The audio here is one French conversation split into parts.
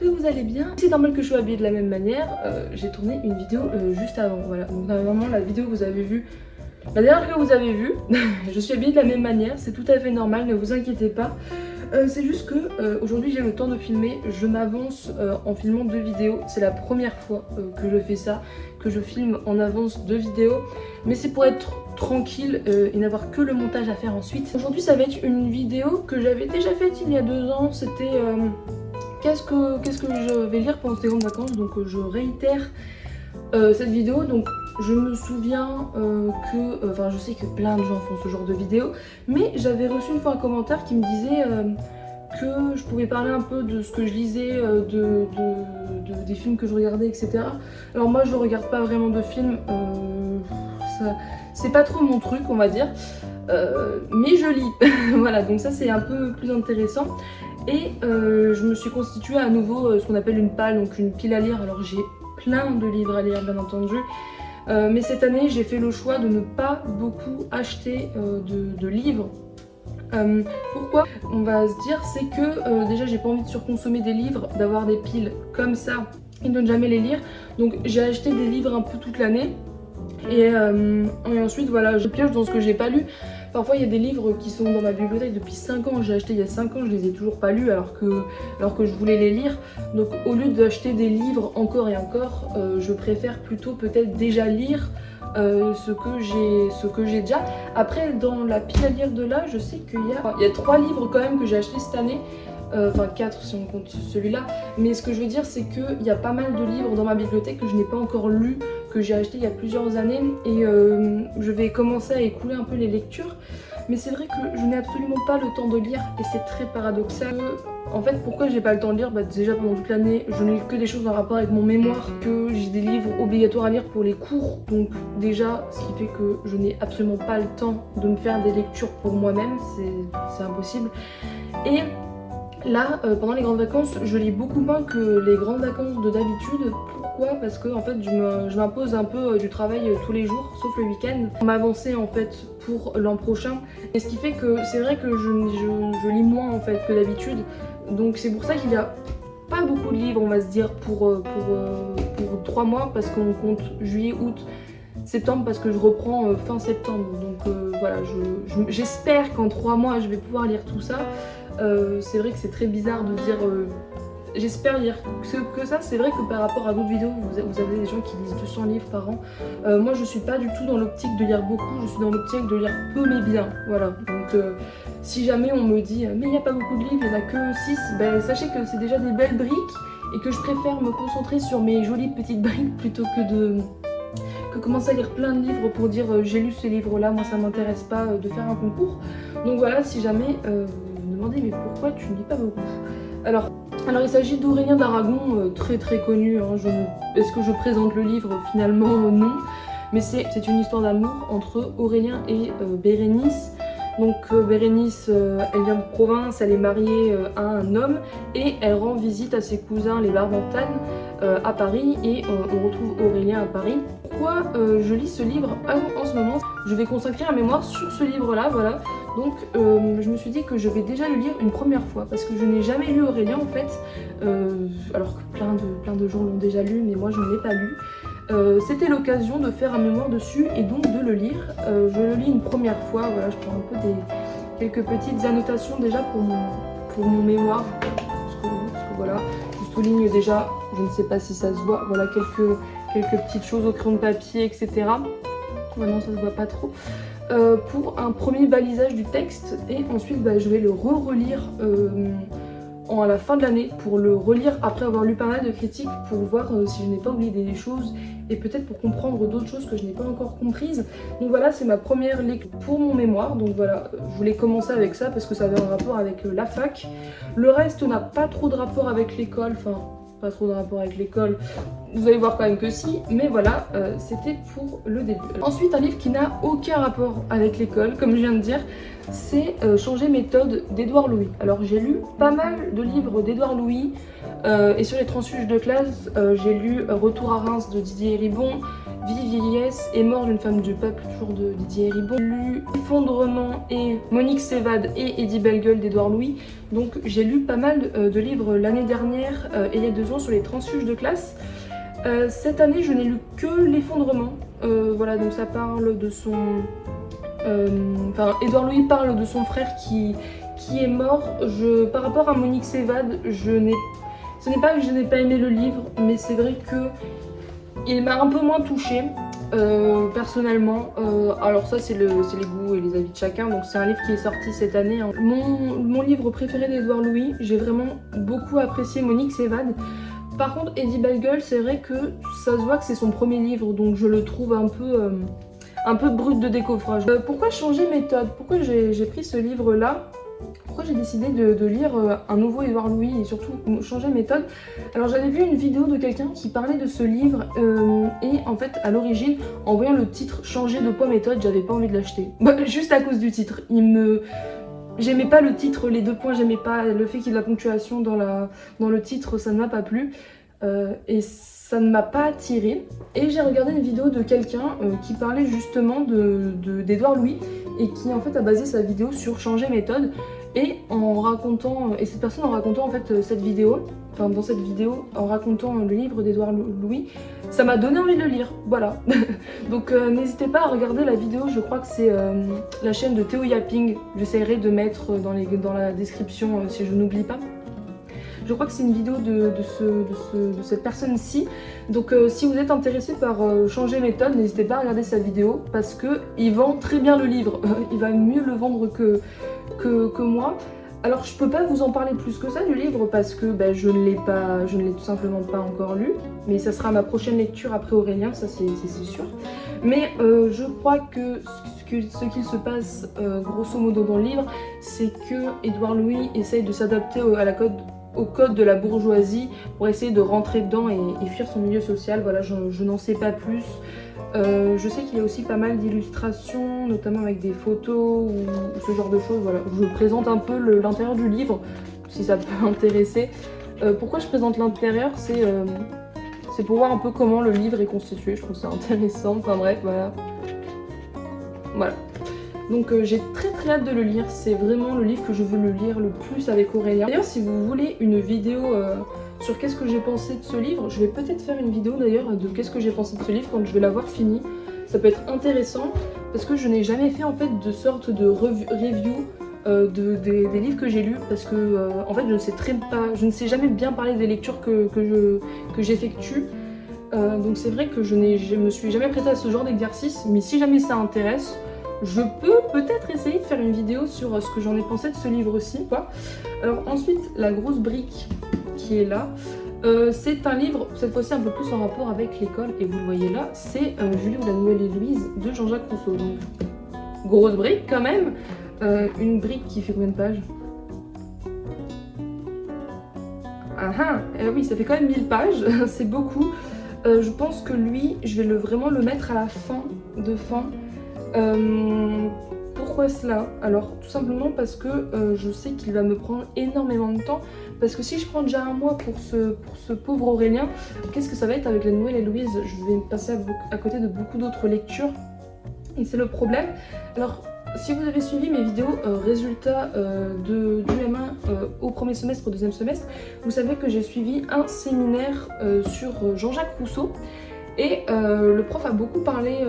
que vous allez bien. C'est normal que je sois habillée de la même manière, j'ai tourné une vidéo juste avant, voilà. Donc normalement la vidéo que vous avez vue, la dernière que vous avez vue, je suis habillée de la même manière, c'est tout à fait normal, ne vous inquiétez pas. C'est juste que aujourd'hui j'ai le temps de filmer, je m'avance en filmant 2 vidéos, c'est la première fois que je fais ça, que je filme en avance 2 vidéos, mais c'est pour être tranquille et n'avoir que le montage à faire ensuite. Aujourd'hui ça va être une vidéo que j'avais déjà faite il y a 2 ans, c'était qu'est-ce que je vais lire pendant ces grandes vacances, donc je réitère cette vidéo. Donc je me souviens enfin je sais que plein de gens font ce genre de vidéo, mais j'avais reçu une fois un commentaire qui me disait que je pouvais parler un peu de ce que je lisais, des films que je regardais, etc. Alors moi je regarde pas vraiment de films, c'est pas trop mon truc on va dire, mais je lis. Voilà, donc ça c'est un peu plus intéressant. Et je me suis constituée à nouveau ce qu'on appelle une palle, donc une pile à lire. Alors j'ai plein de livres à lire bien entendu, mais cette année j'ai fait le choix de ne pas beaucoup acheter de livres. Pourquoi? On va se dire c'est que déjà j'ai pas envie de surconsommer des livres, d'avoir des piles comme ça et de ne jamais les lire. Donc j'ai acheté des livres un peu toute l'année et ensuite voilà, je pioche dans ce que j'ai pas lu. Parfois il y a des livres qui sont dans ma bibliothèque depuis 5 ans, j'ai acheté il y a 5 ans, je les ai toujours pas lus alors que je voulais les lire. Donc au lieu d'acheter des livres encore et encore, je préfère plutôt peut-être déjà lire ce que j'ai déjà. Après dans la pile à lire de là, je sais qu'il y a 3 livres quand même que j'ai acheté cette année. Enfin 4 si on compte celui-là, mais ce que je veux dire c'est qu'il y a pas mal de livres dans ma bibliothèque que je n'ai pas encore lus, que j'ai acheté il y a plusieurs années, et je vais commencer à écouler un peu les lectures. Mais c'est vrai que je n'ai absolument pas le temps de lire et c'est très paradoxal. En fait, pourquoi j'ai pas le temps de lire? Déjà pendant toute l'année, je ne lis que des choses en rapport avec mon mémoire, que j'ai des livres obligatoires à lire pour les cours. Donc déjà, ce qui fait que je n'ai absolument pas le temps de me faire des lectures pour moi-même, c'est impossible. Et là, pendant les grandes vacances, je lis beaucoup moins que les grandes vacances de d'habitude. Pourquoi? Parce que en fait, je m'impose un peu du travail tous les jours, sauf le week-end, pour m'avancer en fait pour l'an prochain. Et ce qui fait que c'est vrai que je lis moins en fait que d'habitude. Donc c'est pour ça qu'il n'y a pas beaucoup de livres, on va se dire, pour 3 mois, parce qu'on compte juillet, août, septembre, parce que je reprends fin septembre. Donc voilà, j'espère qu'en 3 mois, je vais pouvoir lire tout ça. C'est vrai que c'est très bizarre de dire j'espère lire que ça. C'est vrai que par rapport à d'autres vidéos, vous avez des gens qui lisent 200 livres par an. Moi je suis pas du tout dans l'optique de lire beaucoup, je suis dans l'optique de lire peu mais bien. Voilà, donc si jamais on me dit mais il n'y a pas beaucoup de livres, il n'y en a que 6, ben sachez que c'est déjà des belles briques et que je préfère me concentrer sur mes jolies petites briques plutôt que commencer à lire plein de livres pour dire j'ai lu ce livre là, moi ça m'intéresse pas de faire un concours. Donc voilà, si jamais vous me demandez mais pourquoi tu ne lis pas beaucoup? Alors il s'agit d'Aurélien d'Aragon, très connu, hein. Est-ce que je présente le livre? Finalement non, mais c'est une histoire d'amour entre Aurélien et Bérénice. Donc Bérénice, elle vient de province, elle est mariée à un homme et elle rend visite à ses cousins les Barbantanes à Paris, et on retrouve Aurélien à Paris. Pourquoi je lis ce livre en ce moment? Je vais consacrer un mémoire sur ce livre-là, voilà. Donc je me suis dit que je vais déjà le lire une première fois, parce que je n'ai jamais lu Aurélien en fait, alors que plein de gens l'ont déjà lu, mais moi je ne l'ai pas lu. C'était l'occasion de faire un mémoire dessus et donc de le lire. Je le lis une première fois, voilà, je prends un peu quelques petites annotations déjà pour mon mémoire, parce que voilà, je souligne déjà, je ne sais pas si ça se voit, voilà quelques petites choses au crayon de papier, etc. Maintenant ça se voit pas trop. Pour un premier balisage du texte, et ensuite je vais le relire à la fin de l'année, pour le relire après avoir lu pas mal de critiques, pour voir si je n'ai pas oublié des choses et peut-être pour comprendre d'autres choses que je n'ai pas encore comprises. Donc voilà, c'est ma première lecture pour mon mémoire. Donc voilà, je voulais commencer avec ça parce que ça avait un rapport avec la fac. Le reste n'a pas trop de rapport avec l'école, enfin pas trop de rapport avec l'école, vous allez voir quand même que si, mais voilà, c'était pour le début. Ensuite, un livre qui n'a aucun rapport avec l'école, comme je viens de dire, c'est Changer méthode d'Édouard Louis. Alors j'ai lu pas mal de livres d'Édouard Louis, et sur les transfuges de classe, j'ai lu Retour à Reims de Didier Ribon, Vie, vieillesse et mort d'une femme du peuple, toujours de Didier Ribon. J'ai lu Effondrement et Monique s'évade et Eddie belle gueule d'Édouard Louis. Donc j'ai lu pas mal de livres l'année dernière et il y a 2 ans sur les transfuges de classe. Cette année je n'ai lu que L'Effondrement. Voilà, donc ça parle de son... Édouard Louis parle de son frère qui est mort. Par rapport à Monique s'évade, ce n'est pas que je n'ai pas aimé le livre, mais c'est vrai que il m'a un peu moins touchée, personnellement. Alors ça c'est les goûts et les avis de chacun, donc c'est un livre qui est sorti cette année. Hein. Mon livre préféré d'Édouard Louis, j'ai vraiment beaucoup apprécié Monique s'évade. Par contre, Eddie belle gueule, c'est vrai que ça se voit que c'est son premier livre, donc je le trouve un peu brut de décoffrage. Pourquoi changer méthode? Pourquoi j'ai pris ce livre-là? Pourquoi j'ai décidé de lire un nouveau Édouard Louis et surtout changer méthode? Alors j'avais vu une vidéo de quelqu'un qui parlait de ce livre et en fait à l'origine, en voyant le titre changer de poids méthode, j'avais pas envie de l'acheter. Juste à cause du titre. J'aimais pas le titre, les 2 points, j'aimais pas le fait qu'il y ait de la ponctuation dans le titre, ça ne m'a pas plu. Et ça ne m'a pas attirée. Et j'ai regardé une vidéo de quelqu'un qui parlait justement d'Édouard Louis et qui en fait a basé sa vidéo sur changer méthode. Et cette personne en racontant en fait cette vidéo, dans cette vidéo, en racontant le livre d'Édouard Louis, ça m'a donné envie de le lire, voilà. Donc n'hésitez pas à regarder la vidéo, je crois que c'est la chaîne de Théo Yapping, j'essaierai de mettre dans la description si je n'oublie pas. Je crois que c'est une vidéo de cette personne-ci. Donc si vous êtes intéressé par changer méthode, n'hésitez pas à regarder sa vidéo parce qu'il vend très bien le livre. Il va mieux le vendre que moi. Alors je peux pas vous en parler plus que ça du livre parce que je ne l'ai tout simplement pas encore lu. Mais ça sera ma prochaine lecture après Aurélien, ça c'est sûr. Mais je crois que ce qu'il se passe grosso modo dans le livre, c'est que Édouard Louis essaye de s'adapter au code de la bourgeoisie pour essayer de rentrer dedans et fuir son milieu social. Voilà, je n'en sais pas plus. Je sais qu'il y a aussi pas mal d'illustrations, notamment avec des photos ou ce genre de choses. Voilà, je présente un peu l'intérieur du livre, si ça peut intéresser. Pourquoi je présente l'intérieur? C'est pour voir un peu comment le livre est constitué, je trouve ça intéressant. Enfin bref, voilà. Voilà. Donc j'ai très hâte de le lire, c'est vraiment le livre que je veux le lire le plus avec Aurélien. D'ailleurs si vous voulez une vidéo sur qu'est-ce que j'ai pensé de ce livre, je vais peut-être faire une vidéo d'ailleurs de qu'est-ce que j'ai pensé de ce livre quand je vais l'avoir fini. Ça peut être intéressant parce que je n'ai jamais fait en fait de sorte de review des livres que j'ai lus parce que en fait je ne sais jamais bien parler des lectures que j'effectue. Donc c'est vrai que je me suis jamais prêtée à ce genre d'exercice, mais si jamais ça intéresse, je peux peut-être essayer de faire une vidéo sur ce que j'en ai pensé de ce livre-ci, quoi. Alors ensuite, la grosse brique qui est là, c'est un livre, cette fois-ci un peu plus en rapport avec l'école, et vous le voyez là, c'est Julie ou la Nouvelle Héloïse de Jean-Jacques Rousseau. Donc, grosse brique quand même, une brique qui fait combien de pages? Oui, ça fait quand même 1000 pages, c'est beaucoup. Je pense que lui, je vais vraiment le mettre à la fin. Pourquoi cela? Alors tout simplement parce que je sais qu'il va me prendre énormément de temps, parce que si je prends déjà un mois pour ce pauvre Aurélien, qu'est-ce que ça va être avec la Nouvelle Héloïse? Je vais passer à côté de beaucoup d'autres lectures et c'est le problème. Alors si vous avez suivi mes vidéos résultats du M1 au premier semestre, au deuxième semestre, vous savez que j'ai suivi un séminaire sur Jean-Jacques Rousseau. Et le prof a beaucoup parlé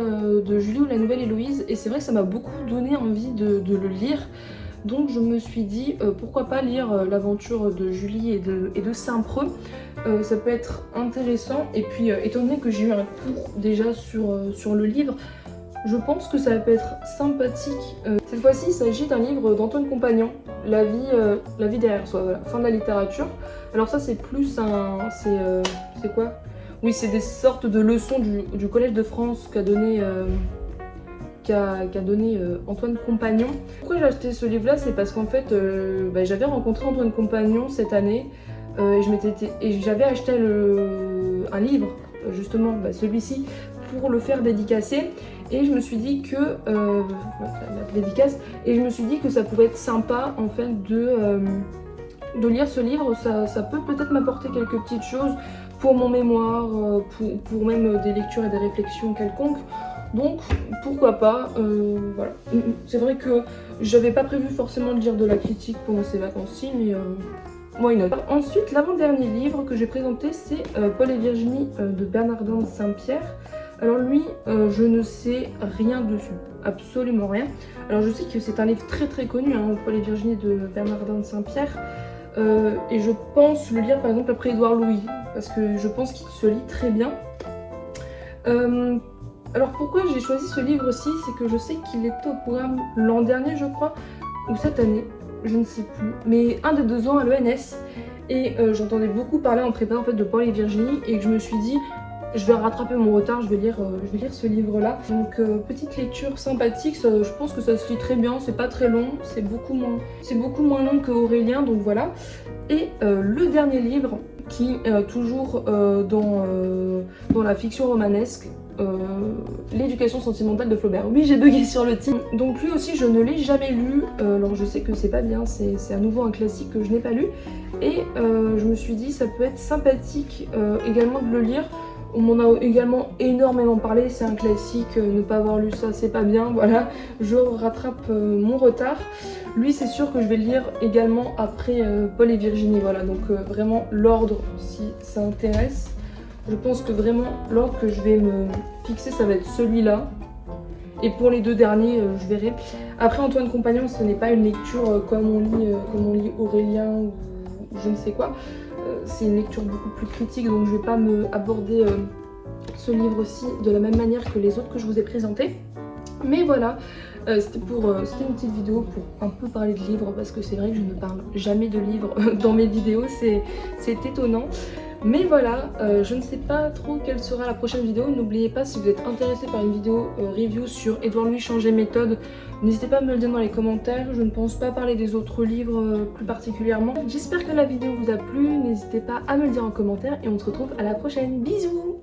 de Julie ou la Nouvelle Héloïse et c'est vrai que ça m'a beaucoup donné envie de le lire. Donc je me suis dit pourquoi pas lire l'aventure de Julie et de Saint-Preux. Ça peut être intéressant et puis étant donné que j'ai eu un cours déjà sur le livre, je pense que ça peut être sympathique. Cette fois-ci il s'agit d'un livre d'Antoine Compagnon, la vie derrière soi, voilà, fin de la littérature. Alors ça c'est plus c'est quoi? Oui, c'est des sortes de leçons du Collège de France qu'a donné, Antoine Compagnon. Pourquoi j'ai acheté ce livre-là? C'est parce qu'en fait, j'avais rencontré Antoine Compagnon cette année et j'avais acheté un livre, justement, celui-ci, pour le faire dédicacer. Et je me suis dit que, la dédicace, et je me suis dit que ça pouvait être sympa, en fait, de lire ce livre, ça peut peut-être m'apporter quelques petites choses pour mon mémoire, pour même des lectures et des réflexions quelconques. Donc pourquoi pas, voilà. C'est vrai que j'avais pas prévu forcément de lire de la critique pendant ces vacances-ci, mais why not. Ensuite, l'avant-dernier livre que j'ai présenté, c'est Paul et Virginie de Bernardin de Saint-Pierre. Alors lui, je ne sais rien dessus, absolument rien. Alors je sais que c'est un livre très très connu, hein, Paul et Virginie de Bernardin de Saint-Pierre. Et je pense le lire par exemple après Édouard Louis, parce que je pense qu'il se lit très bien. Alors pourquoi j'ai choisi ce livre-ci, c'est que je sais qu'il était au programme l'an dernier je crois, ou cette année, je ne sais plus, mais un des 2 ans à l'ENS. Et j'entendais beaucoup parler en prépa en fait de Paul et Virginie, et que je me suis dit je vais rattraper mon retard, je vais lire ce livre-là. Donc petite lecture sympathique, je pense que ça se lit très bien, c'est pas très long, c'est beaucoup moins long que Aurélien, donc voilà. Et le dernier livre qui est toujours dans la fiction romanesque, L'éducation sentimentale de Flaubert. Oui, j'ai bugué sur le titre. Donc lui aussi je ne l'ai jamais lu, alors je sais que c'est pas bien, c'est à nouveau un classique que je n'ai pas lu. Et je me suis dit ça peut être sympathique également de le lire. On m'en a également énormément parlé, c'est un classique, ne pas avoir lu ça c'est pas bien, voilà, je rattrape mon retard. Lui c'est sûr que je vais le lire également après Paul et Virginie, voilà, donc vraiment l'ordre si ça intéresse. Je pense que vraiment l'ordre que je vais me fixer ça va être celui-là. Et pour les 2 derniers, je verrai. Après Antoine Compagnon, ce n'est pas une lecture comme on lit Aurélien ou je ne sais quoi. C'est une lecture beaucoup plus critique, donc je ne vais pas aborder ce livre-ci de la même manière que les autres que je vous ai présentés. Mais voilà, c'était une petite vidéo pour un peu parler de livres, parce que c'est vrai que je ne parle jamais de livres dans mes vidéos, c'est étonnant. Mais voilà, je ne sais pas trop quelle sera la prochaine vidéo. N'oubliez pas, si vous êtes intéressé par une vidéo review sur Édouard Louis Changer méthode, n'hésitez pas à me le dire dans les commentaires. Je ne pense pas parler des autres livres plus particulièrement. J'espère que la vidéo vous a plu, n'hésitez pas à me le dire en commentaire et on se retrouve à la prochaine. Bisous!